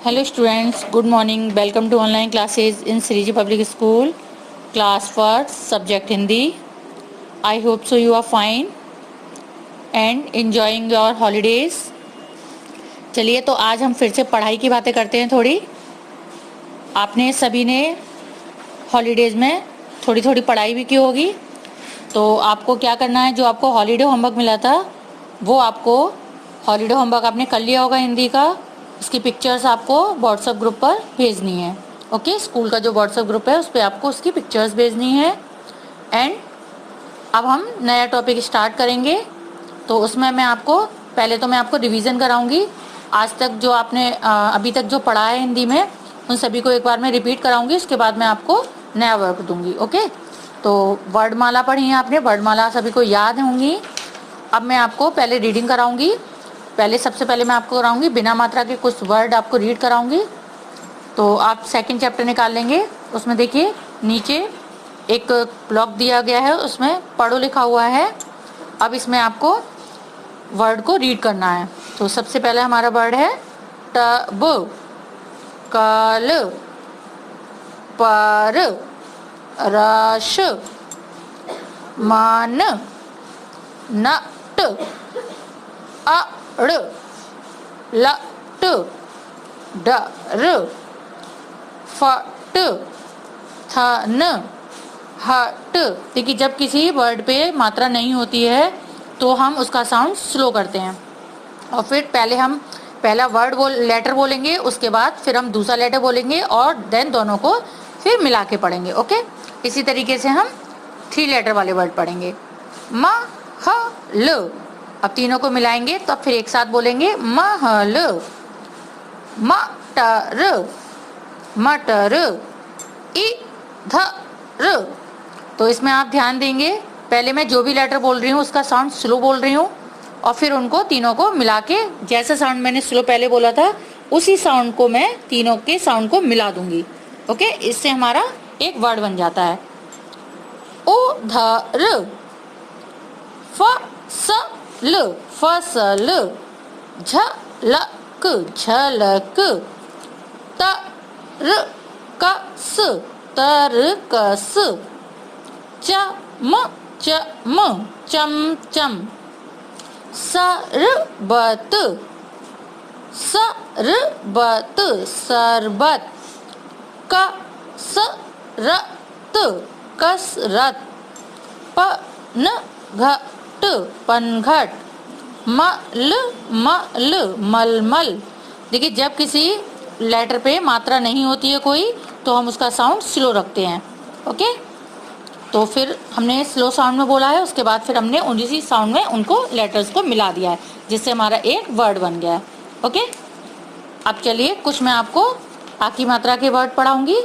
Hello students, good morning. Welcome to online classes in Sriji Public School. Class first, subject Hindi. I hope so you are fine and enjoying your holidays. चलिए तो आज हम फिर से पढ़ाई की बातें करते हैं थोड़ी। आपने सभी ने हॉलीडेज़ में थोड़ी थोड़ी पढ़ाई भी की होगी, तो आपको क्या करना है, जो आपको हॉलीडे होमवर्क मिला था वो आपको हॉलीडे होमवर्क आपने कर लिया होगा हिंदी का। उसकी पिक्चर्स आपको व्हाट्सएप ग्रुप पर भेजनी है। ओके, स्कूल का जो व्हाट्सएप ग्रुप है उस पर आपको उसकी पिक्चर्स भेजनी है। एंड अब हम नया टॉपिक स्टार्ट करेंगे, तो उसमें मैं आपको रिवीजन कराऊंगी। आज तक जो आपने अभी तक जो पढ़ा है हिंदी में उन सभी को एक बार मैं रिपीट कराऊंगी, उसके बाद मैं आपको नया वर्क दूंगी। ओके, तो वर्डमाला पढ़ी है आपने, वर्डमाला सभी को याद होंगी। अब मैं आपको पहले रीडिंग कराऊंगी। सबसे पहले मैं आपको कराऊंगी बिना मात्रा के कुछ वर्ड आपको रीड कराऊंगी। तो आप सेकंड चैप्टर निकाल लेंगे। उसमें देखिए नीचे एक ब्लॉक दिया गया है, उसमें पढ़ो लिखा हुआ है। अब इसमें आपको वर्ड को रीड करना है। तो सबसे पहले हमारा वर्ड है टब, कल, पर, रश, मान, नट, अड़, लट, डर, फट, थन, हट। देखिए जब किसी वर्ड पे मात्रा नहीं होती है तो हम उसका साउंड स्लो करते हैं, और फिर पहले हम पहला लेटर बोलेंगे, उसके बाद फिर हम दूसरा लेटर बोलेंगे और देन दोनों को फिर मिला के पढ़ेंगे। ओके, इसी तरीके से हम 3 लेटर वाले वर्ड पढ़ेंगे। म, ह, ल। अब तीनों को मिलाएंगे तो अब फिर एक साथ बोलेंगे महल, मटर, मटर, इधर। तो इसमें आप ध्यान देंगे, पहले मैं जो भी लेटर बोल रही हूँ उसका साउंड स्लो बोल रही हूँ, और फिर उनको तीनों को मिला के जैसा साउंड मैंने स्लो पहले बोला था उसी साउंड को मैं तीनों के साउंड को मिला दूंगी। ओके, इससे हमारा एक वर्ड बन जाता है। उधर, फसल, फसल, झलक, झलक, तरकस, तरकस, चम, चम, चमचम, सरबत, सरबत, सरबत, कसरत, कसरत, पनघट, पनघट, मल, मल, मलमल। देखिए जब किसी लेटर पे मात्रा नहीं होती है कोई तो हम उसका साउंड स्लो रखते हैं। ओके, तो फिर हमने स्लो साउंड में बोला है, उसके बाद फिर हमने उसी साउंड में उनको लेटर्स को मिला दिया है, जिससे हमारा एक वर्ड बन गया है। ओके, अब चलिए कुछ मैं आपको आकी मात्रा के वर्ड पढ़ाऊंगी।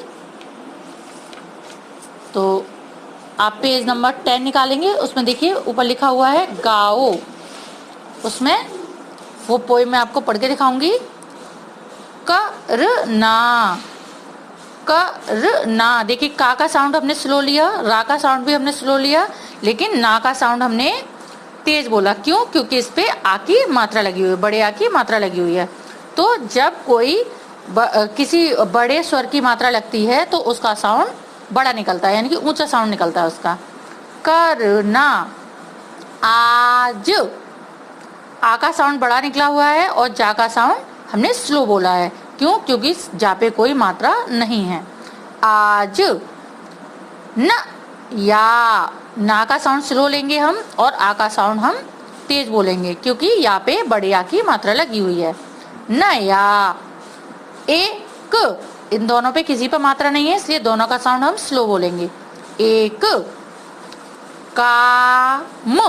तो आप पेज नंबर 10 निकालेंगे, उसमें देखिए ऊपर लिखा हुआ है गाओ। उसमें वो पोएम मैं आपको पढ़ के दिखाऊंगी। करना, करना। देखिए का साउंड हमने स्लो लिया, रा का साउंड भी हमने स्लो लिया, लेकिन ना का साउंड हमने तेज बोला। क्यों? क्योंकि इस पे आ की मात्रा लगी हुई है, बड़े आ की मात्रा लगी हुई है। तो जब कोई किसी बड़े स्वर की मात्रा लगती है तो उसका साउंड बड़ा निकलता है, यानी कि ऊंचा साउंड निकलता है उसका। करना। आज, आ का साउंड बड़ा निकला हुआ है और जा का साउंड हमने स्लो बोला है। क्यों? क्योंकि जा पे कोई मात्रा नहीं है। आज, न, या, ना का साउंड स्लो लेंगे हम और आ का साउंड हम तेज बोलेंगे, क्योंकि या पे बड़े आ की मात्रा लगी हुई है। नया, एक, इन दोनों पे किसी पे मात्रा नहीं है, इसलिए दोनों का साउंड हम स्लो बोलेंगे। एक, काम,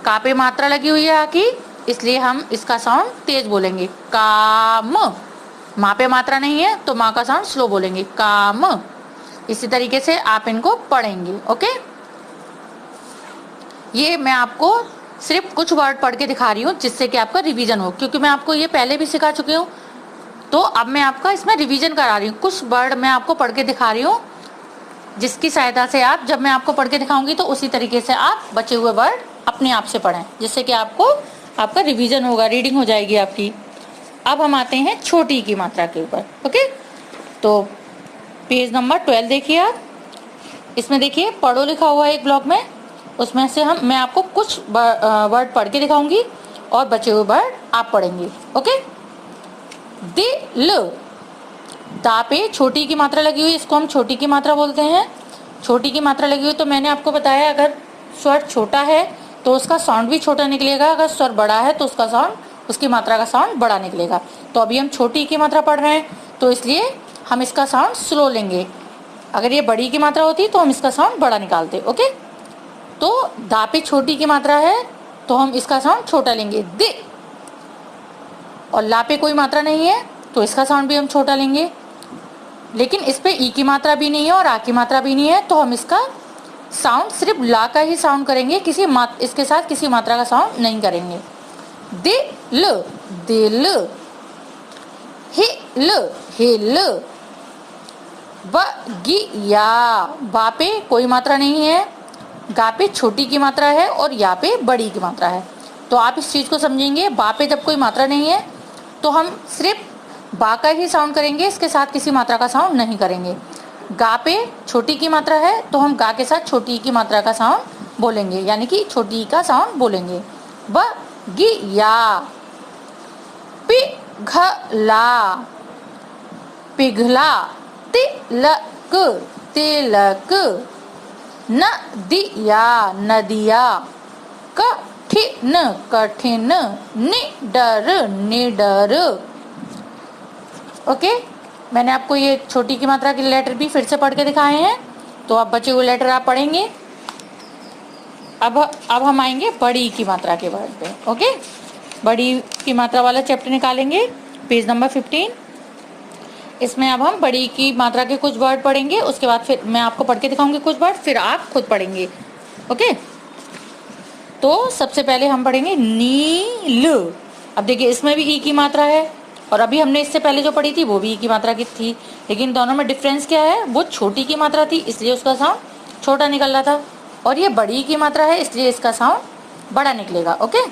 का पे मात्रा लगी हुई है आ की, इसलिए हम इसका साउंड तेज बोलेंगे। काम, माँ पे मात्रा नहीं है तो माँ का साउंड स्लो बोलेंगे। काम। इसी तरीके से आप इनको पढ़ेंगे। ओके, ये मैं आपको सिर्फ कुछ वर्ड पढ़ के दिखा रही हूँ जिससे कि आपका रिवीजन हो, क्योंकि मैं आपको ये पहले भी सिखा चुकी हूँ, तो अब मैं आपका इसमें रिवीजन करा रही हूँ। कुछ वर्ड मैं आपको पढ़ के दिखा रही हूँ जिसकी सहायता से आप, जब मैं आपको पढ़ के दिखाऊंगी तो उसी तरीके से आप बचे हुए वर्ड अपने आप से पढ़ें, जिससे कि आपको आपका रिवीजन होगा, रीडिंग हो जाएगी आपकी। अब हम आते हैं छोटी की मात्रा के ऊपर। ओके, तो पेज नंबर 12 देखिए आप। इसमें देखिए पढ़ो लिखा हुआ है एक ब्लॉक में, उसमें से मैं आपको कुछ वर्ड पढ़ के दिखाऊंगी और बचे हुए वर्ड आप पढ़ेंगे। ओके, दिल, दा पे छोटी की मात्रा लगी हुई, इसको हम छोटी की मात्रा बोलते हैं। छोटी की मात्रा लगी हुई, तो मैंने आपको बताया अगर स्वर छोटा है तो उसका साउंड भी छोटा निकलेगा, अगर स्वर बड़ा है तो उसका साउंड, उसकी मात्रा का साउंड बड़ा निकलेगा। तो अभी हम छोटी की मात्रा पढ़ रहे हैं तो इसलिए हम इसका साउंड स्लो लेंगे। अगर ये बड़ी की मात्रा होती तो हम इसका साउंड बड़ा निकालते। ओके, तो दा पे छोटी की मात्रा है तो हम इसका साउंड छोटा लेंगे, दे। और ला पे कोई मात्रा नहीं है तो इसका साउंड भी हम छोटा लेंगे, लेकिन इस पे ई की मात्रा भी नहीं है और आ की मात्रा भी नहीं है, तो हम इसका साउंड सिर्फ ला का ही साउंड करेंगे, इसके साथ किसी मात्रा का साउंड नहीं करेंगे। दिल, दिल, हिल, हिल, बगिया, बा पे कोई मात्रा नहीं है, गा पे छोटी की मात्रा है और या पे बड़ी की मात्रा है। तो आप इस चीज को समझेंगे, बा पे जब कोई मात्रा नहीं है तो हम सिर्फ बा का ही साउंड करेंगे, इसके साथ किसी मात्रा का साउंड नहीं करेंगे। गा पे छोटी की मात्रा है तो हम गा के साथ छोटी की मात्रा का साउंड बोलेंगे, यानी कि छोटी का साउंड बोलेंगे। बगिया, पिघला, पिघला, तिलक, तिलक, नदिया, नदिया, कठिन, कठिन, निडर, निडर। ओके, मैंने आपको ये छोटी की मात्रा के लेटर भी फिर से पढ़ के दिखाए हैं, तो अब बचे हुए लेटर आप पढ़ेंगे। अब हम आएंगे बड़ी की मात्रा के वर्ड पे। ओके, बड़ी की मात्रा वाला चैप्टर निकालेंगे, पेज नंबर 15। इसमें अब हम बड़ी की मात्रा के कुछ वर्ड पढ़ेंगे, उसके बाद फिर मैं आपको पढ़ के दिखाऊंगी कुछ वर्ड, फिर आप खुद पढ़ेंगे। ओके, तो सबसे पहले हम पढ़ेंगे नील। अब देखिए इसमें भी ई की मात्रा है और अभी हमने इससे पहले जो पढ़ी थी वो भी ई की मात्रा की थी, लेकिन दोनों में डिफरेंस क्या है, वो छोटी की मात्रा थी इसलिए उसका साउंड छोटा निकल रहा था, और ये बड़ी की मात्रा है इसलिए इसका साउंड बड़ा निकलेगा। ओके,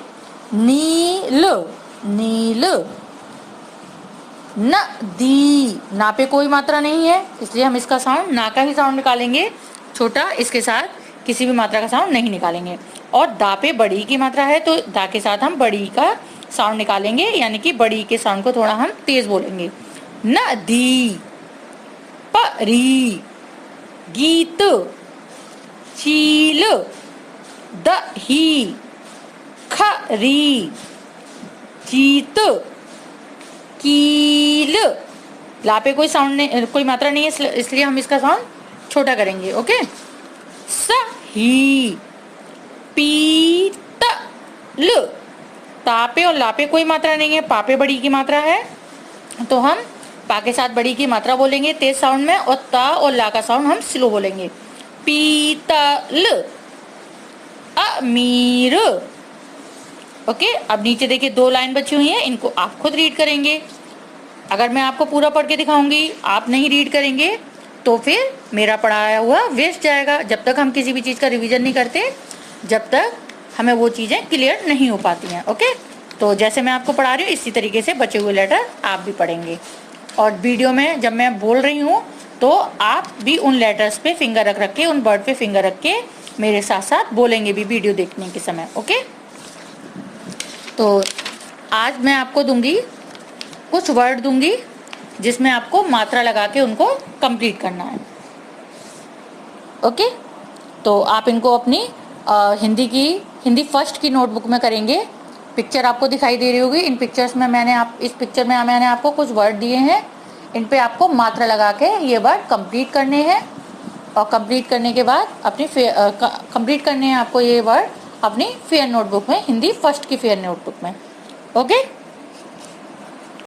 नील, नील, नदी, ना पे कोई मात्रा नहीं है इसलिए हम इसका साउंड ना का ही साउंड निकालेंगे, छोटा, इसके साथ किसी भी मात्रा का साउंड नहीं निकालेंगे। और दा पे बड़ी की मात्रा है तो दा के साथ हम बड़ी का साउंड निकालेंगे, यानी कि बड़ी के साउंड को थोड़ा हम तेज बोलेंगे। नदी, परी, गीत, चील, दही, खरी, जीत, कील। ला पे कोई साउंड नहीं, कोई मात्रा नहीं है इसलिए हम इसका साउंड छोटा करेंगे। ओके, सही, पीतल, तापे और लापे कोई मात्रा नहीं है, पापे बड़ी की मात्रा है तो हम पा के साथ बड़ी की मात्रा बोलेंगे तेज साउंड में, और ता और ला का साउंड हम स्लो बोलेंगे। पीतल, अमीर। ओके, अब नीचे देखिए 2 लाइन बची हुई है, इनको आप खुद रीड करेंगे। अगर मैं आपको पूरा पढ़ के दिखाऊंगी आप नहीं रीड करेंगे तो फिर मेरा पढ़ाया हुआ वेस्ट जाएगा। जब तक हम किसी भी चीज़ का रिवीजन नहीं करते, जब तक हमें वो चीज़ें क्लियर नहीं हो पाती हैं। ओके, तो जैसे मैं आपको पढ़ा रही हूँ इसी तरीके से बचे हुए लेटर आप भी पढ़ेंगे, और वीडियो में जब मैं बोल रही हूँ तो आप भी उन लेटर्स पे फिंगर रख रख के, उन वर्ड पे फिंगर रख के मेरे साथ साथ बोलेंगे भी वीडियो देखने के समय। ओके, तो आज मैं आपको दूंगी कुछ वर्ड दूंगी जिसमें आपको मात्रा लगा के उनको कंप्लीट करना है। ओके, तो आप इनको अपनी हिंदी फर्स्ट की नोटबुक में करेंगे। पिक्चर आपको दिखाई दे रही होगी, इन पिक्चर्स में इस पिक्चर में मैंने आपको कुछ वर्ड दिए हैं, इन पे आपको मात्रा लगा के ये वर्ड कंप्लीट करने हैं, और कंप्लीट करने के बाद कंप्लीट करने हैं आपको ये वर्ड अपनी फेयर नोटबुक में, हिंदी फर्स्ट की फेयर नोटबुक में। ओके।